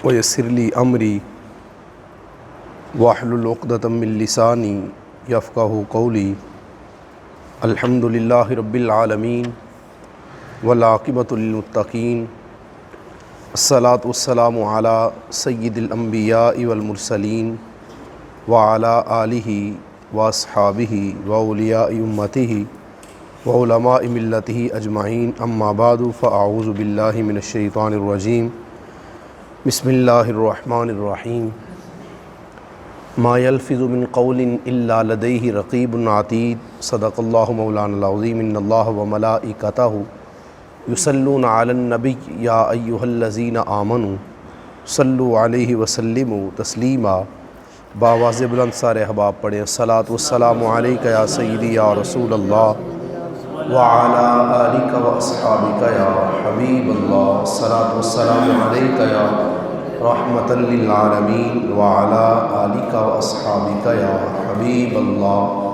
ویسر لی امری واحلل عقدۃ من لسانی یفقہوا قولی۔ الحمد للہ رب العالمین والعاقبۃ للمتقین، الصلاۃ والسلام علی سید الانبیاء والمرسلین وعلی آلہ واصحابہ واولیاء امتہ وعلماء ملتہ اجمعین، اما بعد فاعوذ باللہ من الشیطان الرجیم۔ بسم اللہ الرحمن الرحیم۔ ما یلفظ من قول الا لدیہ رقیب عتید، صدق اللہ مولانا العظیم۔ ان اللہ وملائکتہ یصلون علی النبی یا ایہا الذین آمنوا صلوا علیہ وسلموا تسلیما۔ باواز بلند سارے احباب پڑھیں، الصلاۃ والسلام علیک یا سیدی یا رسول اللہ وعلی آلک واصحابک یا حبیب اللہ، الصلاۃ والسلام علیک یا رحمۃ للعالمین وعلی آلک واصحابک یا حبیب اللہ۔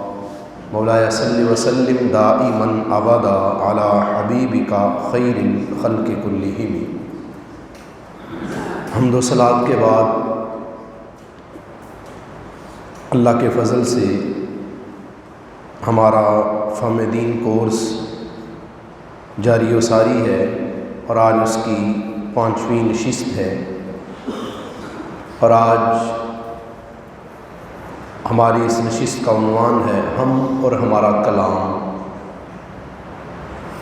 مولایا صلی وسلم دائما ابدا علی حبیبک خیر الخلق کلہم۔ حمد و صلوات کے بعد اللہ کے فضل سے ہمارا فہم دین کورس جاری و ساری ہے، اور آج اس کی 5ویں نشست ہے، اور آج ہماری اس نشست کا عنوان ہے ہم اور ہمارا کلام۔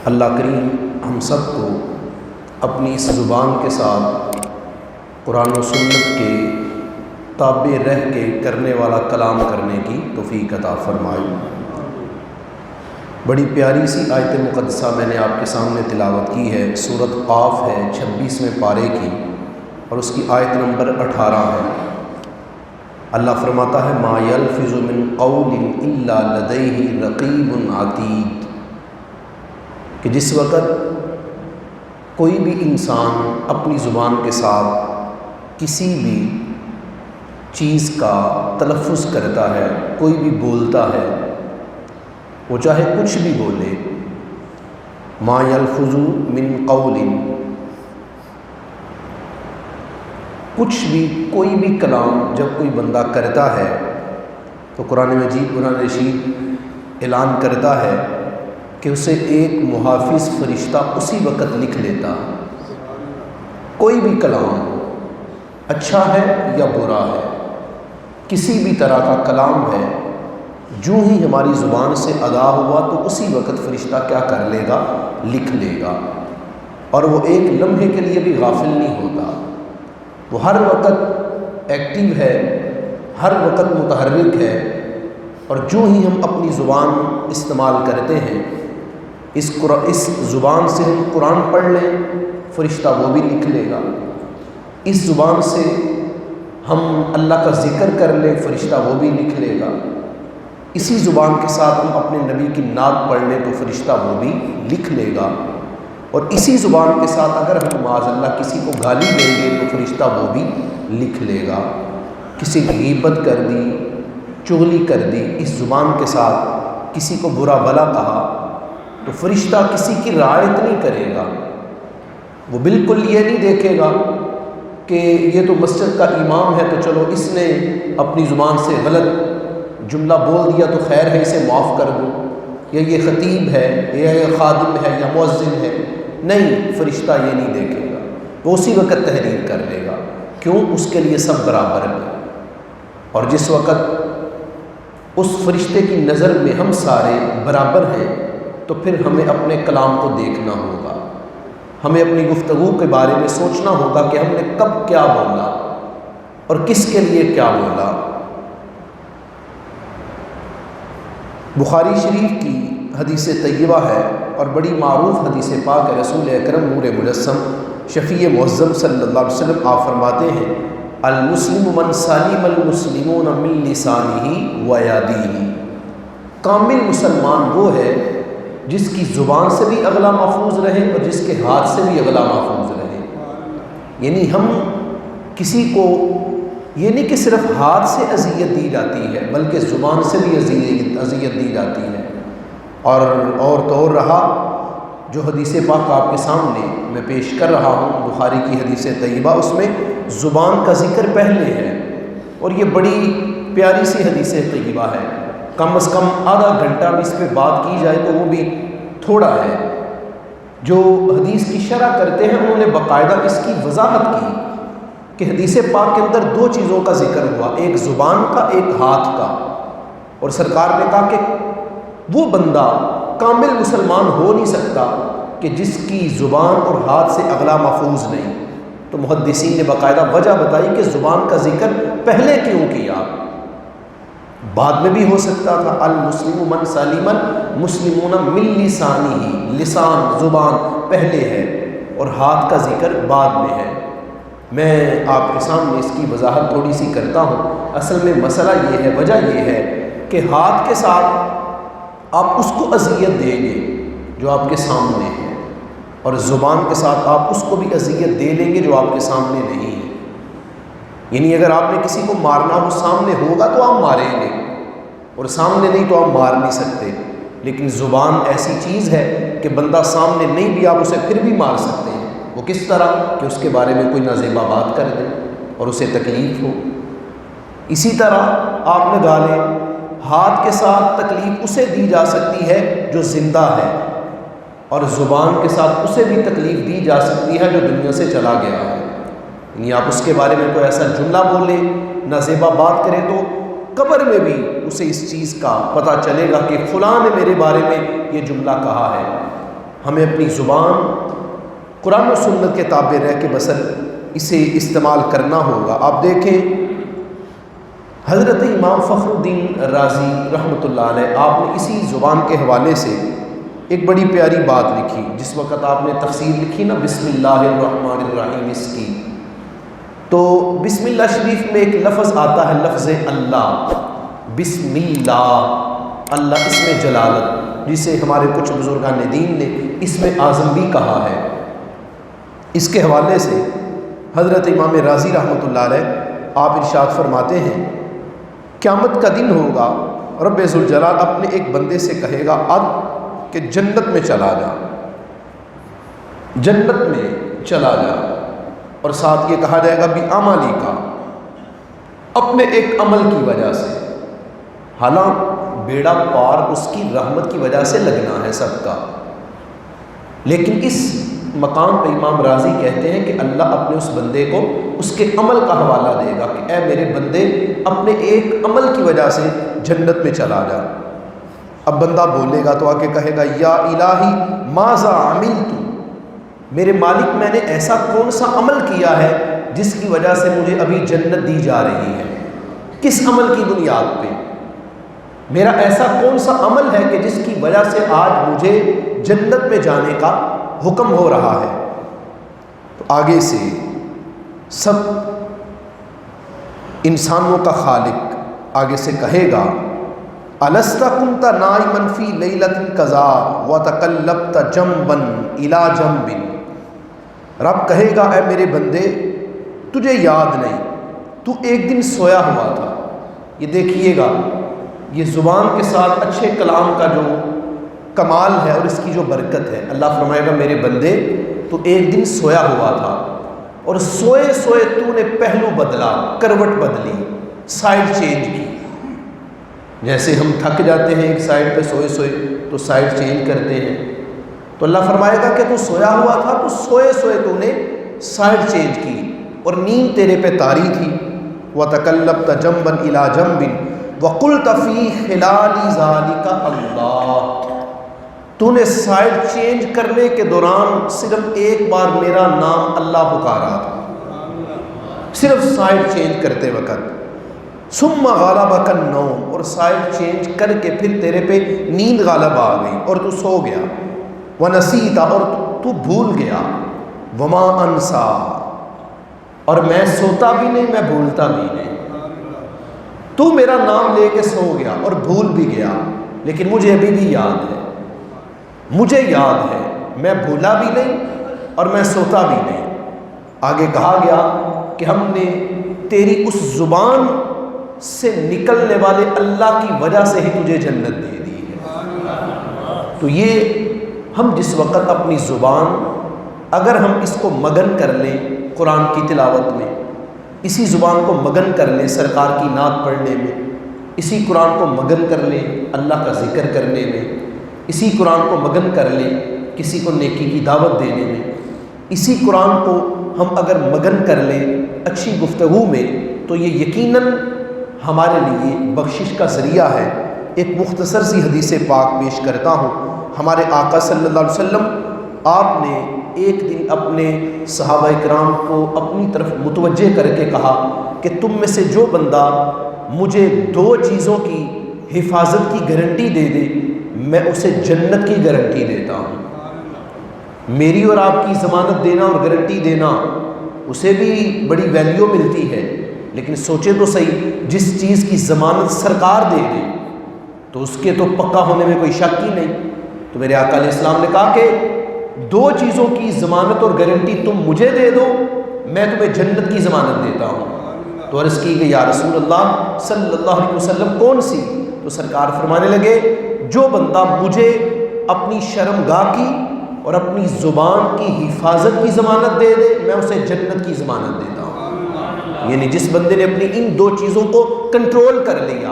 اللہ کریم ہم سب کو اپنی اس زبان کے ساتھ قرآن و سنت کے تابع رہ کے کرنے والا کلام کرنے کی توفیق عطا فرمائے۔ بڑی پیاری سی آیت مقدسہ میں نے آپ کے سامنے تلاوت کی ہے، سورۃ قاف ہے 26ویں پارے کی، اور اس کی آیت نمبر 18 ہے۔ اللہ فرماتا ہے ما یلفظ من قول الا لدیہ رقیب عتید، کہ جس وقت کوئی بھی انسان اپنی زبان کے ساتھ کسی بھی چیز کا تلفظ کرتا ہے، کوئی بھی بولتا ہے، وہ چاہے کچھ بھی بولے، ما یلفظ من قول، کچھ بھی کوئی بھی کلام جب کوئی بندہ کرتا ہے تو قرآن مجید قرآن رشید اعلان کرتا ہے کہ اسے ایک محافظ فرشتہ اسی وقت لکھ لیتا ہے۔ کوئی بھی کلام اچھا ہے یا برا ہے، کسی بھی طرح کا کلام ہے، جو ہی ہماری زبان سے ادا ہوا تو اسی وقت فرشتہ کیا کر لے گا؟ لکھ لے گا، اور وہ ایک لمحے کے لیے بھی غافل نہیں ہوتا، وہ ہر وقت ایکٹیو ہے، ہر وقت متحرک ہے، اور جو ہی ہم اپنی زبان استعمال کرتے ہیں، اس زبان سے ہم قرآن پڑھ لیں فرشتہ وہ بھی لکھ لے گا، اس زبان سے ہم اللہ کا ذکر کر لیں فرشتہ وہ بھی لکھ لے گا، اسی زبان کے ساتھ ہم اپنے نبی کی نعت پڑھ لیں تو فرشتہ وہ بھی لکھ لے گا، اور اسی زبان کے ساتھ اگر ہم معاذ اللہ کسی کو گالی دیں گے تو فرشتہ وہ بھی لکھ لے گا۔ کسی کی غیبت کر دی، چغلی کر دی، اس زبان کے ساتھ کسی کو برا بھلا کہا تو فرشتہ کسی کی رعایت نہیں کرے گا، وہ بالکل یہ نہیں دیکھے گا کہ یہ تو مسجد کا امام ہے تو چلو اس نے اپنی زبان سے غلط جملہ بول دیا تو خیر ہے اسے معاف کر دو، یا یہ خطیب ہے یا یہ خادم ہے یا مؤذن ہے، نہیں، فرشتہ یہ نہیں دیکھے گا، وہ اسی وقت تحریر کر لے گا۔ کیوں؟ اس کے لیے سب برابر ہیں، اور جس وقت اس فرشتے کی نظر میں ہم سارے برابر ہیں تو پھر ہمیں اپنے کلام کو دیکھنا ہوگا، ہمیں اپنی گفتگو کے بارے میں سوچنا ہوگا کہ ہم نے کب کیا بولا اور کس کے لیے کیا بولا۔ بخاری شریف کی حدیث طیبہ ہے اور بڑی معروف حدیث پاک ہے، رسول اکرم نور مجسم شفیع معظم صلی اللہ علیہ وسلم آپ فرماتے ہیں المسلم من سلم المسلمون من لسانہ و یدیہ، کامل مسلمان وہ ہے جس کی زبان سے بھی اغلا محفوظ رہے اور جس کے ہاتھ سے بھی اغلا محفوظ رہے۔ یعنی ہم کسی کو یہ نہیں کہ صرف ہاتھ سے اذیت دی جاتی ہے بلکہ زبان سے بھی اذیت دی جاتی ہے، اور تو اور رہا جو حدیث پاک آپ کے سامنے میں پیش کر رہا ہوں، بخاری کی حدیث طیبہ، اس میں زبان کا ذکر پہلے ہے، اور یہ بڑی پیاری سی حدیث طیبہ ہے، کم از کم آدھا گھنٹہ بھی اس پہ بات کی جائے تو وہ بھی تھوڑا ہے۔ جو حدیث کی شرح کرتے ہیں انہوں نے باقاعدہ اس کی وضاحت کی کہ حدیث پاک کے اندر دو چیزوں کا ذکر ہوا، ایک زبان کا، ایک ہاتھ کا، اور سرکار نے کہا کہ وہ بندہ کامل مسلمان ہو نہیں سکتا کہ جس کی زبان اور ہاتھ سے اغلا محفوظ نہیں۔ تو محدثین نے باقاعدہ وجہ بتائی کہ زبان کا ذکر پہلے کیوں کیا، بعد میں بھی ہو سکتا تھا۔ المسلم من سلم المسلمون من لسانہ، لسان زبان پہلے ہے اور ہاتھ کا ذکر بعد میں ہے۔ میں آپ کے سامنے اس کی وضاحت تھوڑی سی کرتا ہوں۔ اصل میں مسئلہ یہ ہے، وجہ یہ ہے کہ ہاتھ کے ساتھ آپ اس کو اذیت دیں گے جو آپ کے سامنے ہے، اور زبان کے ساتھ آپ اس کو بھی اذیت دے لیں گے جو آپ کے سامنے نہیں ہے۔ یعنی اگر آپ نے کسی کو مارنا ہو، سامنے ہوگا تو آپ ماریں گے، اور سامنے نہیں تو آپ مار نہیں سکتے۔ لیکن زبان ایسی چیز ہے کہ بندہ سامنے نہیں بھی آپ اسے پھر بھی مار سکتے ہیں۔ وہ کس طرح کہ اس کے بارے میں کوئی نازیبا بات کر دے اور اسے تکلیف ہو۔ اسی طرح آپ نے گالے ہاتھ کے ساتھ تکلیف اسے دی جا سکتی ہے جو زندہ ہے، اور زبان کے ساتھ اسے بھی تکلیف دی جا سکتی ہے جو دنیا سے چلا گیا ہے۔ یعنی آپ اس کے بارے میں کوئی ایسا جملہ بولیں، نازیبا بات کریں، تو قبر میں بھی اسے اس چیز کا پتہ چلے گا کہ فلاں نے میرے بارے میں یہ جملہ کہا ہے۔ ہمیں اپنی زبان قرآن و سنت کے تابع رہ کے بسر اسے استعمال کرنا ہوگا۔ آپ دیکھیں حضرت امام فخر الدین رازی رحمۃ اللہ علیہ، آپ نے اسی زبان کے حوالے سے ایک بڑی پیاری بات لکھی۔ جس وقت آپ نے تفسیر لکھی نا بسم اللہ الرحمن الرحیم اس کی، تو بسم اللہ شریف میں ایک لفظ آتا ہے، لفظ اللہ، بسم اللہ، اللہ اس میں جلالت، جسے ہمارے کچھ بزرگان دین نے اس میں اعظم بھی کہا ہے۔ اس کے حوالے سے حضرت امام رازی رحمۃ اللہ علیہ آپ ارشاد فرماتے ہیں، قیامت کا دن ہوگا، رب ذوالجلال اپنے ایک بندے سے کہے گا اب کہ جنت میں چلا جا، جنت میں چلا جا، اور ساتھ یہ کہا جائے گا بھی عملی کا، اپنے ایک عمل کی وجہ سے۔ حالانکہ بیڑا پار اس کی رحمت کی وجہ سے لگنا ہے سب کا، لیکن اس مقام پہ امام راضی کہتے ہیں کہ اللہ اپنے اس بندے کو اس کے عمل کا حوالہ دے گا کہ اے میرے بندے اپنے ایک عمل کی وجہ سے جنت میں چلا جا۔ اب بندہ بولے گا تو آ کے کہے گا یا الہی ماذا عملت، میرے مالک میں نے ایسا کون سا عمل کیا ہے جس کی وجہ سے مجھے ابھی جنت دی جا رہی ہے، کس عمل کی بنیاد پہ، میرا ایسا کون سا عمل ہے کہ جس کی وجہ سے آج مجھے جنت میں جانے کا حکم ہو رہا ہے۔ تو آگے سے سب انسانوں کا خالق آگے سے کہے گا الست کنت نائما فی لیلۃ کذا وتقلبت جنبا الی جنب، رب کہے گا اے میرے بندے تجھے یاد نہیں، تو ایک دن سویا ہوا تھا۔ یہ دیکھیے گا یہ زبان کے ساتھ اچھے کلام کا جو کمال ہے اور اس کی جو برکت ہے، اللہ فرمائے گا میرے بندے تو ایک دن سویا ہوا تھا، اور سوئے سوئے تو نے پہلو بدلا، کروٹ بدلی، سائڈ چینج کی۔ جیسے ہم تھک جاتے ہیں ایک سائڈ پہ سوئے سوئے تو سائڈ چینج کرتے ہیں، تو اللہ فرمائے گا کہ تو سویا ہوا تھا، تو سوئے سوئے تو نے سائڈ چینج کی اور نیند تیرے پہ طاری تھی۔ وَتَقَلَّبْتَ جَنْبًا إِلَىٰ جَنْبٍ وَقُلْتَ فِي خِلَالِ ذَلِكَ اللَّهُ، تو نے سائڈ چینج کرنے کے دوران صرف ایک بار میرا نام اللہ پکارا تھا، صرف سائڈ چینج کرتے وقت۔ ثم غلبك النوم، اور سائڈ چینج کر کے پھر تیرے پہ نیند غالب آ گئی اور تو سو گیا۔ ونسیت، اور تو بھول گیا۔ وما انسا، اور میں سوتا بھی نہیں میں بھولتا بھی نہیں، تو میرا نام لے کے سو گیا اور بھول بھی گیا، لیکن مجھے ابھی بھی یاد ہے، مجھے یاد ہے، میں بھولا بھی نہیں اور میں سوتا بھی نہیں۔ آگے کہا گیا کہ ہم نے تیری اس زبان سے نکلنے والے اللہ کی وجہ سے ہی تجھے جنت دے دی ہے۔ تو یہ ہم جس وقت اپنی زبان اگر ہم اس کو مگن کر لیں قرآن کی تلاوت میں، اسی زبان کو مگن کر لیں سرکار کی نعت پڑھنے میں، اسی قرآن کو مگن کر لیں اللہ کا ذکر کرنے میں، اسی قرآن کو مگن کر لیں کسی کو نیکی کی دعوت دینے میں، اسی قرآن کو ہم اگر مگن کر لیں اچھی گفتگو میں، تو یہ یقیناً ہمارے لیے بخشش کا ذریعہ ہے۔ ایک مختصر سی حدیث پاک پیش کرتا ہوں۔ ہمارے آقا صلی اللہ علیہ وسلم آپ نے ایک دن اپنے صحابہ کرام کو اپنی طرف متوجہ کر کے کہا کہ تم میں سے جو بندہ مجھے 2 چیزوں کی حفاظت کی گارنٹی دے دے، میں اسے جنت کی گارنٹی دیتا ہوں۔ میری اور آپ کی ضمانت دینا اور گارنٹی دینا، اسے بھی بڑی ویلیو ملتی ہے، لیکن سوچے تو صحیح، جس چیز کی ضمانت سرکار دے دے تو اس کے تو پکا ہونے میں کوئی شک ہی نہیں۔ تو میرے آقا علیہ السلام نے کہا کہ 2 چیزوں کی ضمانت اور گارنٹی تم مجھے دے دو، میں تمہیں جنت کی ضمانت دیتا ہوں۔ تو عرض کی کہ یا رسول اللہ صلی اللہ علیہ وسلم کون سی؟ تو سرکار فرمانے لگے جو بندہ مجھے اپنی شرمگاہ کی اور اپنی زبان کی حفاظت کی ضمانت دے دے، میں اسے جنت کی ضمانت دیتا ہوں۔ یعنی جس بندے نے اپنی ان 2 چیزوں کو کنٹرول کر لیا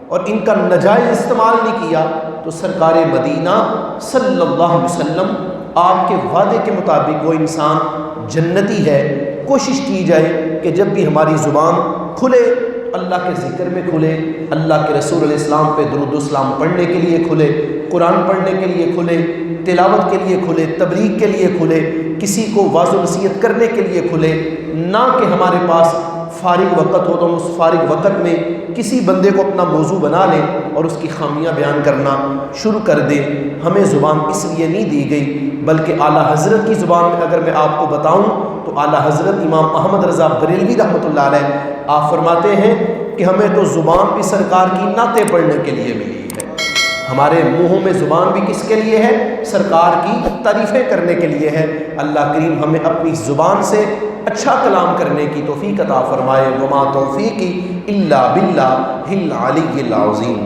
اور ان کا ناجائز استعمال نہیں کیا، تو سرکار مدینہ صلی اللہ علیہ وسلم آپ کے وعدے کے مطابق وہ انسان جنتی ہے۔ کوشش کی جائے کہ جب بھی ہماری زبان کھلے اللہ کے ذکر میں کھلے، اللہ کے رسول علیہ السلام پہ درود و سلام پڑھنے کے لیے کھلے، قرآن پڑھنے کے لیے کھلے، تلاوت کے لیے کھلے، تبلیغ کے لیے کھلے، کسی کو واعظ و نصیحت کرنے کے لیے کھلے، نہ کہ ہمارے پاس فارغ وقت ہو تو ہم اس فارغ وقت میں کسی بندے کو اپنا موضوع بنا لیں اور اس کی خامیاں بیان کرنا شروع کر دیں۔ ہمیں زبان اس لیے نہیں دی گئی، بلکہ اعلیٰ حضرت کی زبان میں اگر میں آپ کو بتاؤں تو اعلیٰ حضرت امام احمد رضا بریلوی رحمۃ اللہ علیہ آپ فرماتے ہیں کہ ہمیں تو زبان بھی سرکار کی نعتیں پڑھنے کے لیے ملی ہے۔ ہمارے منہوں میں زبان بھی کس کے لیے ہے؟ سرکار کی تعریفیں کرنے کے لیے ہے۔ اللہ کریم ہمیں اپنی زبان سے اچھا کلام کرنے کی توفیق عطا فرمائے۔ وما توفیقی الا باللہ العلی العظیم۔